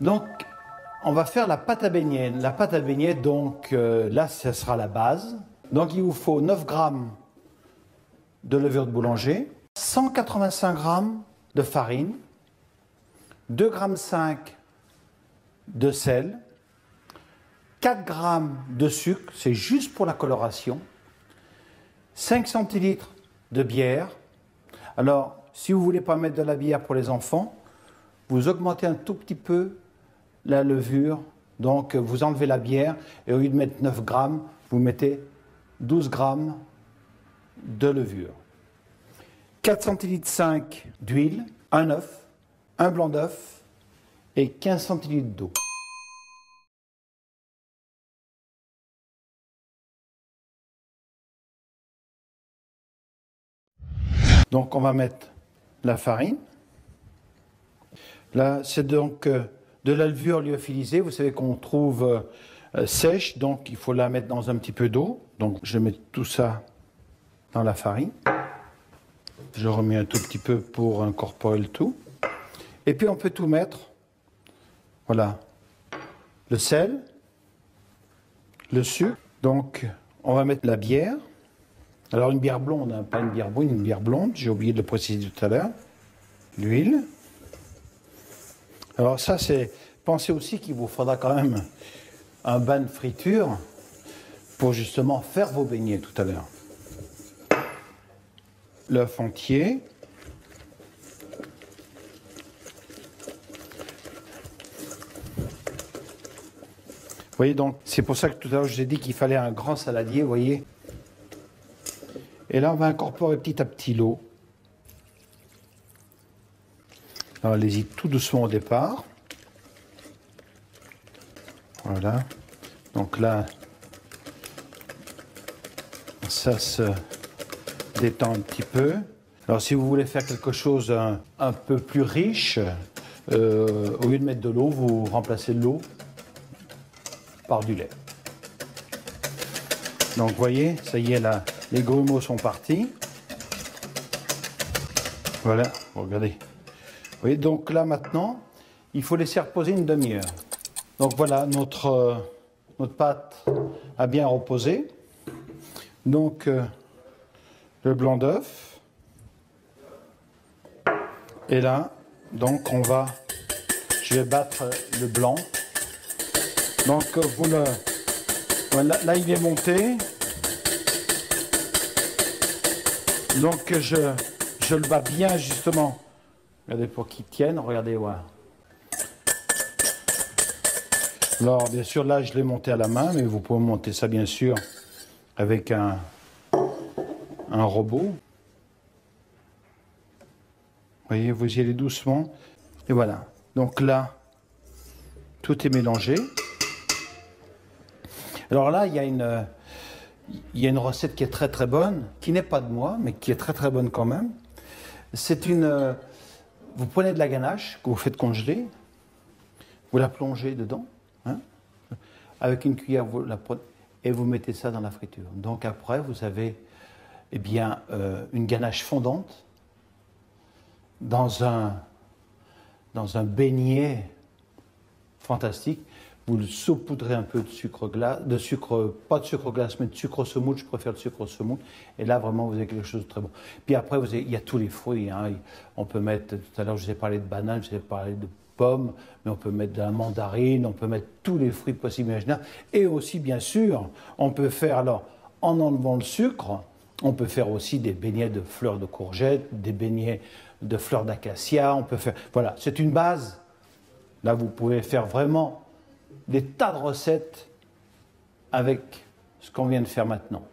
Donc, on va faire la pâte à beignet. La pâte à beignet, donc là, ce sera la base. Donc, il vous faut 9 g de levure de boulanger, 185 g de farine, 2,5 g de sel, 4 g de sucre, c'est juste pour la coloration, 5 centilitres de bière. Alors, si vous ne voulez pas mettre de la bière pour les enfants, vous augmentez un tout petit peu la levure. Donc, vous enlevez la bière et au lieu de mettre 9 grammes, vous mettez 12 grammes de levure. 4 centilitres 5 d'huile, un œuf, un blanc d'œuf et 15 centilitres d'eau. Donc, on va mettre la farine. Là, c'est donc de la levure lyophilisée. Vous savez qu'on trouve sèche, donc il faut la mettre dans un petit peu d'eau. Donc, je mets tout ça dans la farine. Je remets un tout petit peu pour incorporer le tout. Et puis, on peut tout mettre. Voilà. Le sel, le sucre. Donc, on va mettre la bière. Alors, une bière blonde, hein, pas une bière brune, une bière blonde. J'ai oublié de le préciser tout à l'heure. L'huile. Alors ça, c'est... Pensez aussi qu'il vous faudra quand même un bain de friture pour justement faire vos beignets tout à l'heure. L'œuf entier. Vous voyez, donc, c'est pour ça que tout à l'heure, je vous ai dit qu'il fallait un grand saladier, vous voyez. Et là, on va incorporer petit à petit l'eau. Alors, allez-y tout doucement au départ. Voilà. Donc là, ça se détend un petit peu. Alors, si vous voulez faire quelque chose un peu plus riche, au lieu de mettre de l'eau, vous remplacez l'eau par du lait. Donc, vous voyez, ça y est, là, les grumeaux sont partis. Voilà, regardez. Vous voyez, donc là, maintenant, il faut laisser reposer une demi-heure. Donc, voilà, notre pâte a bien reposé. Donc, le blanc d'œuf. Et là, donc, je vais battre le blanc. Donc, voilà, là, il est monté. Donc, je le bats bien, justement. Regardez, pour qu'il tienne, regardez, voilà. Alors, bien sûr, là, je l'ai monté à la main, mais vous pouvez monter ça, bien sûr, avec un robot. Vous voyez, vous y allez doucement. Et voilà. Donc là, tout est mélangé. Alors là, il y a une recette qui est très très bonne, qui n'est pas de moi, mais qui est très très bonne quand même. C'est vous prenez de la ganache que vous faites congeler, vous la plongez dedans, hein, avec une cuillère, vous la prenez et vous mettez ça dans la friture. Donc après, vous avez une ganache fondante dans un beignet fantastique. Vous le saupoudrez un peu de sucre glace, pas de sucre glace, mais de sucre semoule. Je préfère le sucre semoule. Et là, vraiment, vous avez quelque chose de très bon. Puis après, il y a tous les fruits. Hein. On peut mettre, tout à l'heure, je vous ai parlé de bananes, je vous ai parlé de pommes, mais on peut mettre de la mandarine, on peut mettre tous les fruits possibles et imaginables. Et aussi, bien sûr, on peut faire, alors, en enlevant le sucre, on peut faire aussi des beignets de fleurs de courgettes, des beignets de fleurs d'acacia. On peut faire, voilà, c'est une base. Là, vous pouvez faire vraiment des tas de recettes avec ce qu'on vient de faire maintenant.